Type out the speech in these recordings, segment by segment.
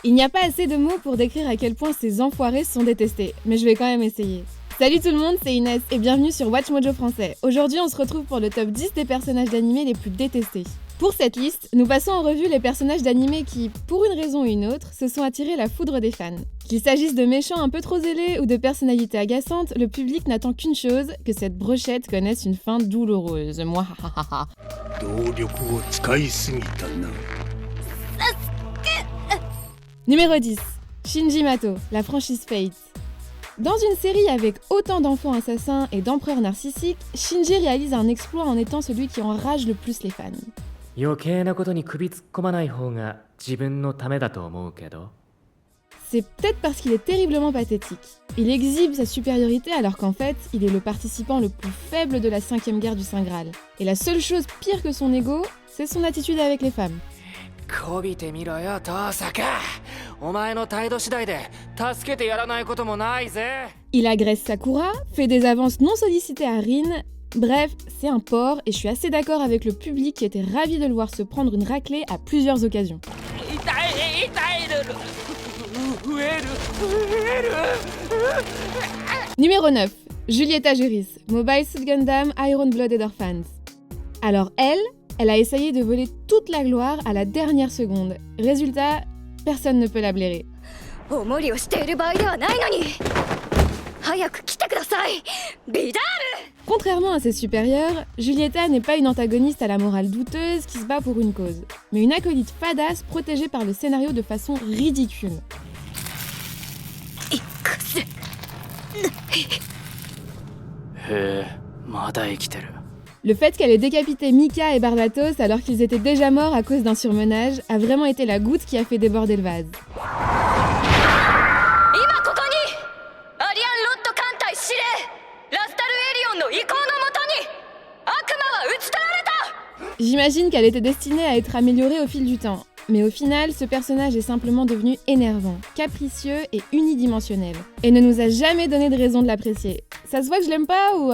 Il n'y a pas assez de mots pour décrire à quel point ces enfoirés sont détestés, mais je vais quand même essayer. Salut tout le monde, c'est Inès et bienvenue sur Watch Mojo Français. Aujourd'hui, on se retrouve pour le top 10 des personnages d'animé les plus détestés. Pour cette liste, nous passons en revue les personnages d'animé qui, pour une raison ou une autre, se sont attirés la foudre des fans. Qu'il s'agisse de méchants un peu trop zélés ou de personnalités agaçantes, le public n'attend qu'une chose, que cette brochette connaisse une fin douloureuse. Mouahahaha. Numéro 10. Shinji Mato, la franchise Fate. Dans une série avec autant d'enfants assassins et d'empereurs narcissiques, Shinji réalise un exploit en étant celui qui enrage le plus les fans. 余計なことに首突っ込まない方が自分のためだと思うけど。 C'est peut-être parce qu'il est terriblement pathétique. Il exhibe sa supériorité alors qu'en fait, il est le participant le plus faible de la 5e guerre du Saint Graal. Et la seule chose pire que son ego, c'est son attitude avec les femmes. こびてみろよ、トサカ。お前の態度次第で助けてやらないこともないぜ。 Il agresse Sakura, fait des avances non sollicitées à Rin. Bref, c'est un porc et je suis assez d'accord avec le public qui était ravi de le voir se prendre une raclée à plusieurs occasions. Numéro 9. Julieta Juris, Mobile Suit Gundam Iron Blooded Orphans. Alors elle a essayé de voler toute la gloire à la dernière seconde. Résultat, personne ne peut la blairer. Contrairement à ses supérieurs, Julieta n'est pas une antagoniste à la morale douteuse qui se bat pour une cause, mais une acolyte fadasse protégée par le scénario de façon ridicule. Le fait qu'elle ait décapité Mika et Barbatos alors qu'ils étaient déjà morts à cause d'un surmenage a vraiment été la goutte qui a fait déborder le vase. J'imagine qu'elle était destinée à être améliorée au fil du temps. Mais au final, ce personnage est simplement devenu énervant, capricieux et unidimensionnel. Et ne nous a jamais donné de raison de l'apprécier. Ça se voit que je l'aime pas ou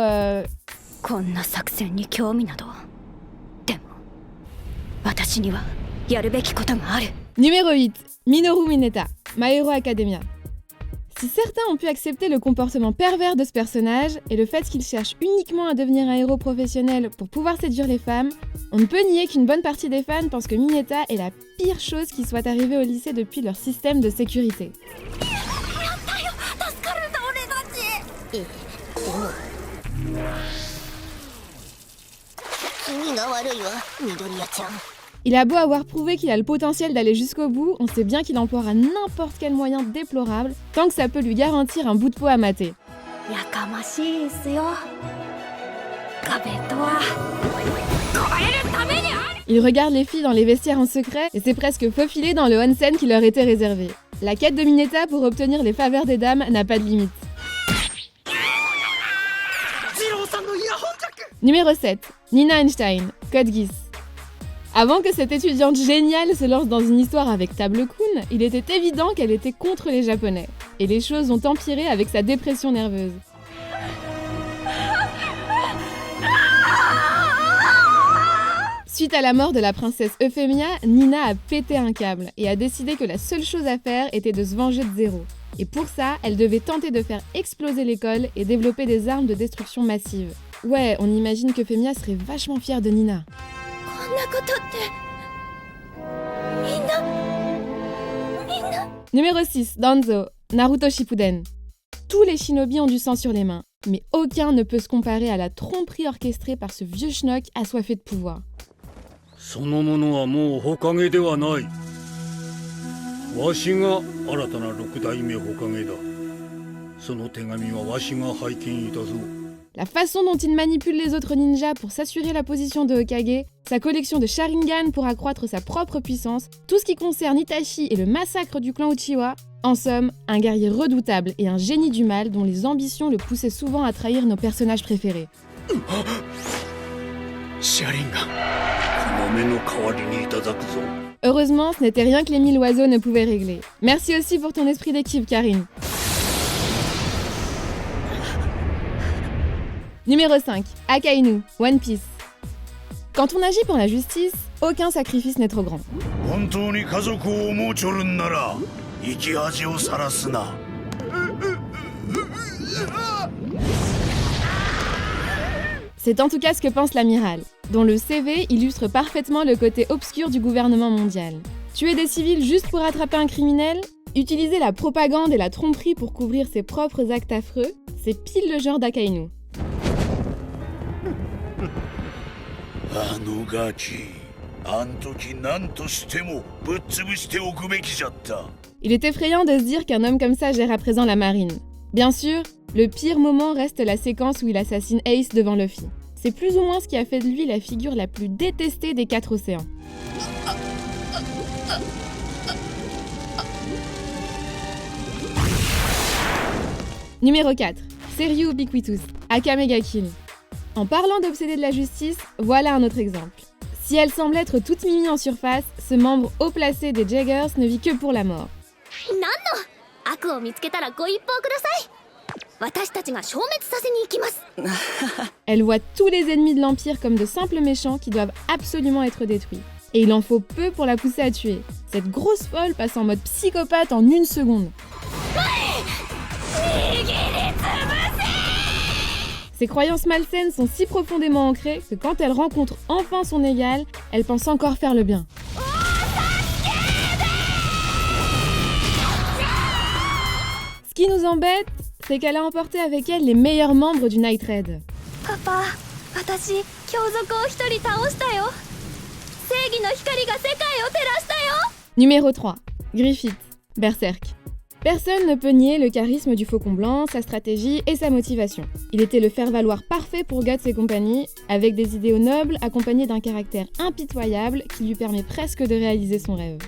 Numéro 8. Minoru Mineta, My Hero Academia. Si certains ont pu accepter le comportement pervers de ce personnage et le fait qu'il cherche uniquement à devenir un héros professionnel pour pouvoir séduire les femmes, on ne peut nier qu'une bonne partie des fans pensent que Mineta est la pire chose qui soit arrivée au lycée depuis leur système de sécurité. Il a beau avoir prouvé qu'il a le potentiel d'aller jusqu'au bout, on sait bien qu'il emploiera n'importe quel moyen déplorable, tant que ça peut lui garantir un bout de peau à mater. Il regarde les filles dans les vestiaires en secret et c'est presque faufilé dans le onsen qui leur était réservé. La quête de Mineta pour obtenir les faveurs des dames n'a pas de limite. Numéro 7. Nina Einstein, Code Geass. Avant que cette étudiante géniale se lance dans une histoire avec Table Kun, il était évident qu'elle était contre les Japonais. Et les choses ont empiré avec sa dépression nerveuse. Suite à la mort de la princesse Euphemia, Nina a pété un câble et a décidé que la seule chose à faire était de se venger de Zero. Et pour ça, elle devait tenter de faire exploser l'école et développer des armes de destruction massive. Ouais, on imagine que Femia serait vachement fière de Nina. Numéro 6, Danzo, Naruto Shippuden. Tous les shinobi ont du sang sur les mains, mais aucun ne peut se comparer à la tromperie orchestrée par ce vieux schnock assoiffé de pouvoir. La façon dont il manipule les autres ninjas pour s'assurer la position de Hokage, sa collection de Sharingan pour accroître sa propre puissance, tout ce qui concerne Itachi et le massacre du clan Uchiwa, en somme, un guerrier redoutable et un génie du mal dont les ambitions le poussaient souvent à trahir nos personnages préférés. Heureusement, ce n'était rien que les 1000 oiseaux ne pouvaient régler. Merci aussi pour ton esprit d'équipe, Karine. Numéro 5. Akainu, One Piece. Quand on agit pour la justice, aucun sacrifice n'est trop grand. 本当に家族を思うちょるんなら生き恥をさらすな。 C'est en tout cas ce que pense l'amiral, dont le CV illustre parfaitement le côté obscur du gouvernement mondial. Tuer des civils juste pour attraper un criminel? Utiliser la propagande et la tromperie pour couvrir ses propres actes affreux? C'est pile le genre d'Akainu. あのガキ、あん時何としてもぶっ潰しておくべきじゃった。 Il est effrayant de se dire qu'un homme comme ça gère à présent la marine. Bien sûr, le pire moment reste la séquence où il assassine Ace devant Luffy. C'est plus ou moins ce qui a fait de lui la figure la plus détestée des 4 océans. Numéro 4. Seiryu Ubiquitous, aka Mega Kill. En parlant d'obsédé de la justice, voilà un autre exemple. Si elle semble être toute mimi en surface, ce membre haut placé des Jaggers ne vit que pour la mort. Elle voit tous les ennemis de l'Empire comme de simples méchants qui doivent absolument être détruits. Et il en faut peu pour la pousser à tuer. Cette grosse folle passe en mode psychopathe en 1 seconde. Ses croyances malsaines sont si profondément ancrées que quand elle rencontre enfin son égal, elle pense encore faire le bien. Ce qui nous embête, c'est qu'elle a emporté avec elle les meilleurs membres du Night Raid. Papa, Numéro 3. Griffith, Berserk. Personne ne peut nier le charisme du Faucon Blanc, sa stratégie et sa motivation. Il était le faire-valoir parfait pour Guts et compagnie, avec des idéaux nobles accompagnés d'un caractère impitoyable qui lui permet presque de réaliser son rêve.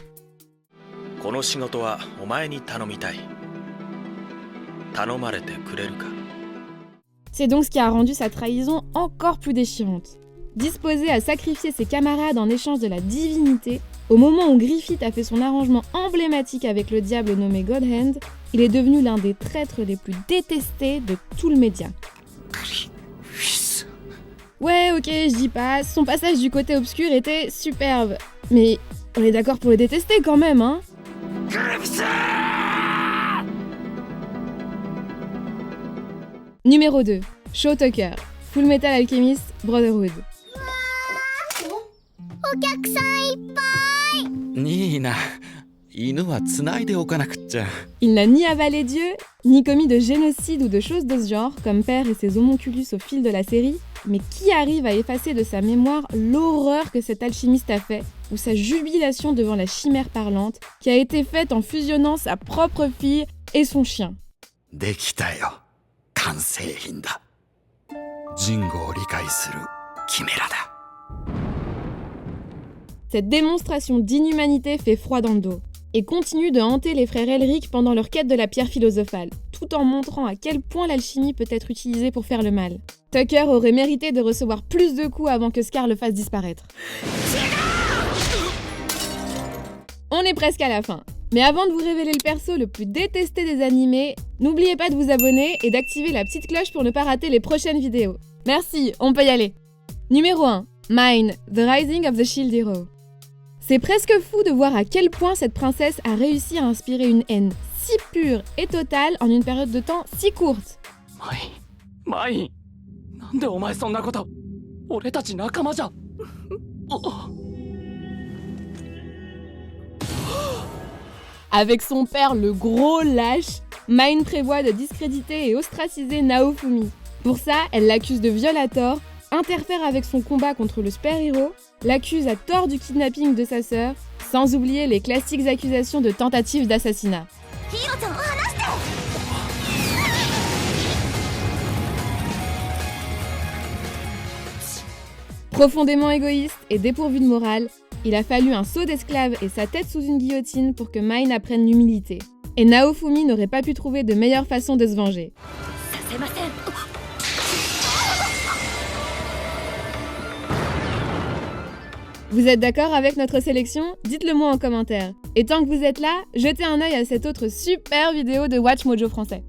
C'est donc ce qui a rendu sa trahison encore plus déchirante. Disposé à sacrifier ses camarades en échange de la divinité, au moment où Griffith a fait son arrangement emblématique avec le diable nommé Godhand, il est devenu l'un des traîtres les plus détestés de tout le média. Ouais, ok, je dis pas, son passage du côté obscur était superbe, mais on est d'accord pour le détester quand même, hein? Numéro 2. Shaw Tucker, Full Metal Alchemist Brotherhood. お客さんいっぱい。ニーナ、犬は繋いでおかなくっちゃ。 Il n'a ni avalé Dieu, ni commis de génocide ou de choses de ce genre, comme Père et ses homonculus au fil de la série, mais qui arrive à effacer de sa mémoire l'horreur que cet alchimiste a fait, ou sa jubilation devant la chimère parlante, qui a été faite en fusionnant sa propre fille et son chien. できたよ。完成品だ。人語を理解するキメラだ。 Cette démonstration d'inhumanité fait froid dans le dos, et continue de hanter les frères Elric pendant leur quête de la pierre philosophale, tout en montrant à quel point l'alchimie peut être utilisée pour faire le mal. Tucker aurait mérité de recevoir plus de coups avant que Scar le fasse disparaître. On est presque à la fin. Mais avant de vous révéler le perso le plus détesté des animés, n'oubliez pas de vous abonner et d'activer la petite cloche pour ne pas rater les prochaines vidéos. Merci, on peut y aller. Numéro 1. Mine, The Rising of the Shield Hero. C'est presque fou de voir à quel point cette princesse a réussi à inspirer une haine si pure et totale en une période de temps si courte. Mai, なんでお前そんなこと。俺たち仲間じゃ。Avec son père le gros lâche, Mine prévoit de discréditer et ostraciser Naofumi. Pour ça, elle l'accuse de viol à tort, interfère avec son combat contre le Spear Hero, l'accuse à tort du kidnapping de sa sœur, sans oublier les classiques accusations de tentative d'assassinat. Profondément égoïste et dépourvu de morale, il a fallu un seau d'esclave et sa tête sous une guillotine pour que Mine apprenne l'humilité. Et Naofumi n'aurait pas pu trouver de meilleure façon de se venger. Vous êtes d'accord avec notre sélection? Dites-le moi en commentaire. Et tant que vous êtes là, jetez un œil à cette autre super vidéo de Watch Mojo Français.